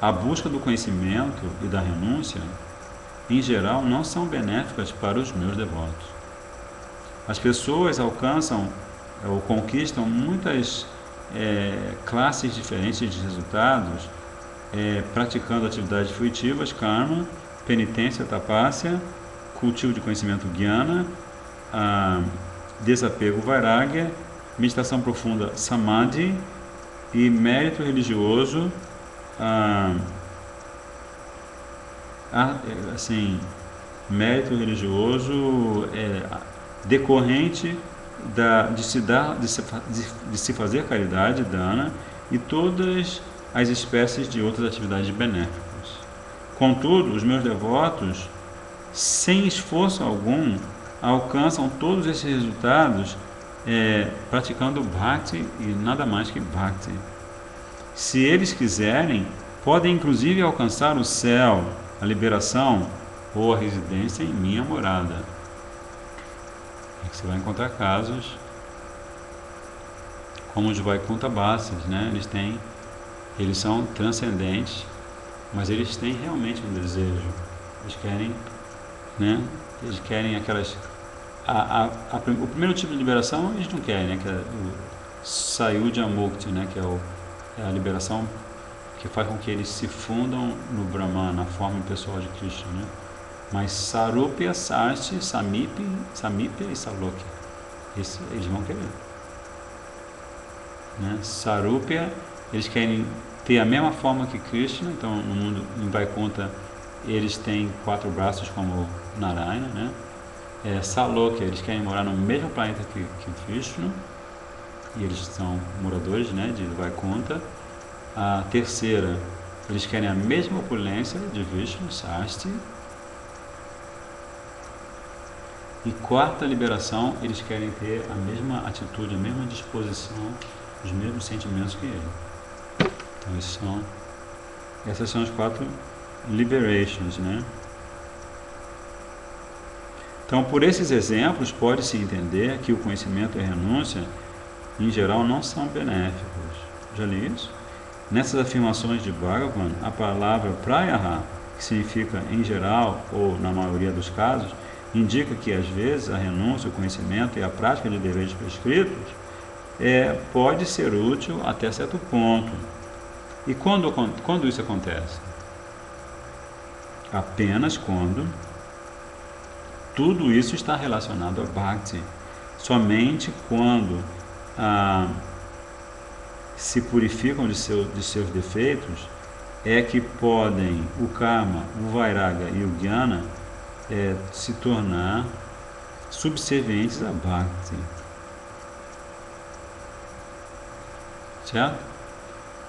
[SPEAKER 1] a busca do conhecimento e da renúncia, em geral, não são benéficas para os meus devotos. As pessoas alcançam ou conquistam muitas classes diferentes de resultados, praticando atividades fruitivas, karma, penitência, tapasya, cultivo de conhecimento jnana, desapego, vairagya, meditação profunda, samadhi, e mérito religioso, mérito religioso decorrente de se fazer caridade, dana, e todas as espécies de outras atividades benéficas. Contudo, os meus devotos, sem esforço algum, alcançam todos esses resultados praticando Bhakti e nada mais que Bhakti. Se eles quiserem, podem inclusive alcançar o céu, a liberação ou a residência em minha morada. Você vai encontrar casos como os Vaikuntha Vasas, né? Eles são transcendentes, mas eles têm realmente um desejo. Eles querem, né? Eles querem aquelas... o primeiro tipo de liberação eles não querem, né? Que é o Sayuja Mukti, né? Que é a liberação que faz com que eles se fundam no Brahman, na forma pessoal de Krishna, né? Mas Sarupya, Sarti, Samipya e Salokya, eles vão querer, né? Sarupya, eles querem ter a mesma forma que Krishna. Então no mundo, em Vaikuntha, eles têm 4 braços como Narayana, né? Salokya, eles querem morar no mesmo planeta que Vishnu, e eles são moradores, né, de Vaikuntha. A terceira, eles querem a mesma opulência de Vishnu, Sasti. E quarta liberação, eles querem ter a mesma atitude, a mesma disposição, os mesmos sentimentos que ele. Então essas são as 4 liberations, né? Então, por esses exemplos, pode-se entender que o conhecimento e a renúncia, em geral, não são benéficos. Já li isso? Nessas afirmações de Bhagavan, a palavra prayaha, que significa em geral ou na maioria dos casos, indica que às vezes a renúncia, o conhecimento e a prática de deveres prescritos pode ser útil até certo ponto. E quando isso acontece? Apenas quando tudo isso está relacionado a Bhakti. Somente quando se purificam de seus defeitos é que podem o karma, o vairagya e o jnana se tornar subservientes a Bhakti. Certo?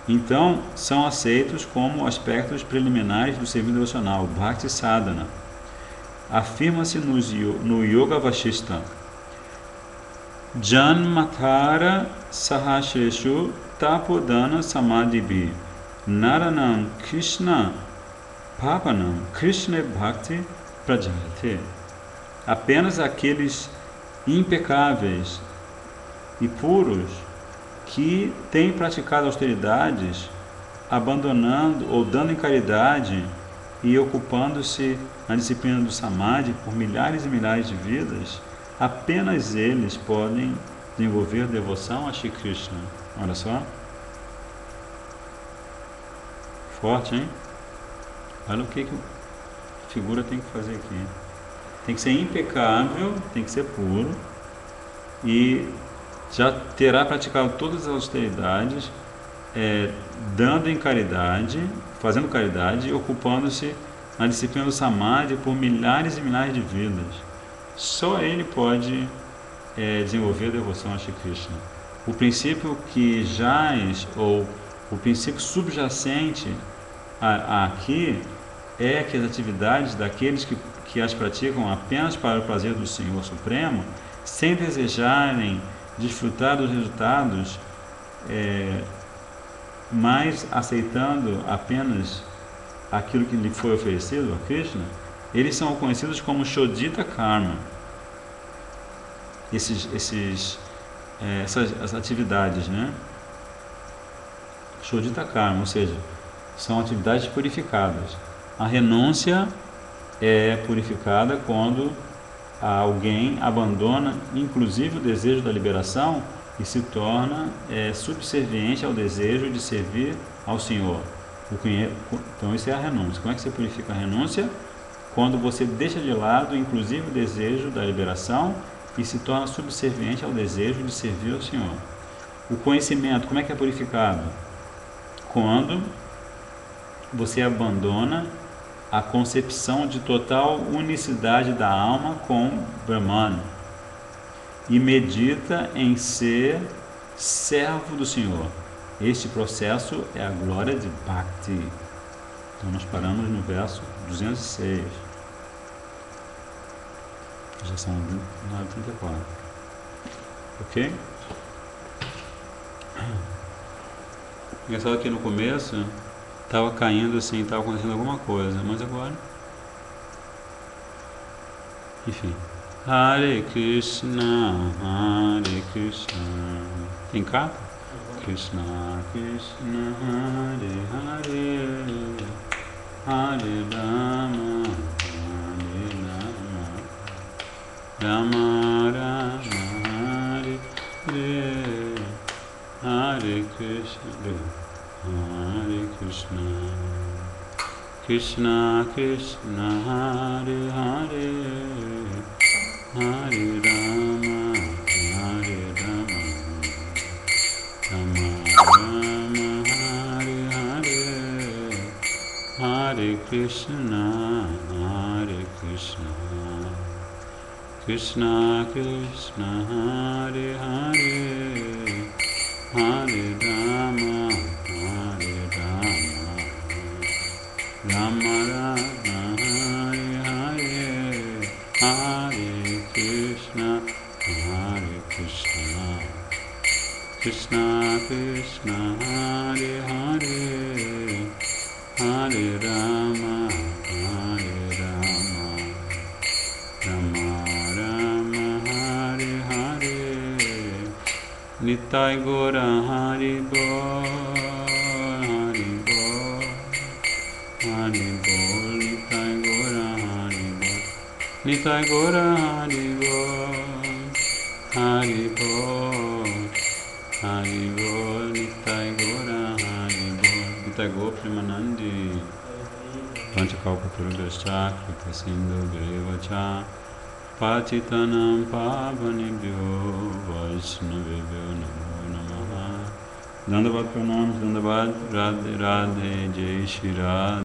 [SPEAKER 1] Então, são aceitos como aspectos preliminares do serviço devocional, Bhakti Sadhana. Afirma-se no Yoga Vashishta: Janmatara sahasheshu tapodana samadhibi naranam Krishna papanam Krishna bhakti prajayate. Apenas aqueles impecáveis e puros que têm praticado austeridades, abandonando ou dando em caridade e ocupando-se na disciplina do Samadhi por milhares e milhares de vidas, apenas eles podem desenvolver devoção a Shri Krishna. Olha só. Forte, hein? Olha o que a figura tem que fazer aqui. Tem que ser impecável, tem que ser puro e já terá praticado todas as austeridades, dando em caridade, fazendo caridade e ocupando-se na disciplina do Samadhi por milhares e milhares de vidas. Só ele pode desenvolver a devoção a Shri Krishna. O princípio que jaz, ou o princípio subjacente aqui, é que as atividades daqueles que as praticam apenas para o prazer do Senhor Supremo, sem desejarem desfrutar dos resultados, mas aceitando apenas aquilo que lhe foi oferecido a Krishna, eles são conhecidos como Shodhita Karma. Essas atividades, né? Shodhita Karma, ou seja, são atividades purificadas. A renúncia é purificada quando alguém abandona, inclusive, o desejo da liberação e se torna subserviente ao desejo de servir ao Senhor. Então, isso é a renúncia. Como é que você purifica a renúncia? Quando você deixa de lado, inclusive, o desejo da liberação e se torna subserviente ao desejo de servir ao Senhor. O conhecimento, como é que é purificado? Quando você abandona a concepção de total unicidade da alma com Brahman e medita em ser servo do Senhor. Este processo é a glória de Bhakti. Então nós paramos no verso 206. Já são 9h34. Ok? Engraçado que no começo estava caindo assim, estava acontecendo alguma coisa, mas agora, enfim. Hare Krishna, Hare Krishna. Tem capa? Krishna, Krishna, Hare Hare, Hare Rama, Hare Rama, Rama Rama, Hare Hare, Hare Krishna, Hare Krishna, Krishna Krishna, Hare Hare, Hare Rama, Hare Rama, Rama Rama, Hare Hare, Hare Krishna, Hare Krishna, Krishna Krishna, Hare Hare, Hare Rama, Hare Rama, Rama Rama, Hare Hare, Hare Krishna, Hare Krishna, Krishna Krishna, Hare Hare, Hare Rama, Hare Rama, Rama Rama, Hare Hare, Nitai Gora Hari Bol, Hari Bol, Hari Bol, Nitai Gora Hari Bol, Nitai Gora Hari Bol, Hari Bol, Hari Bol, Nitai Gora Hari Bol, Nitai Gora Premanandi, Panchakalpa Tarubhascha, Kripa Sindhu Virevacha, Patitanam Pavanebhyo Vaishnavebhyo Namo Namaha. Dandavat Pranam, Dandavat, Radhe Radhe, Jai Shri Radhe.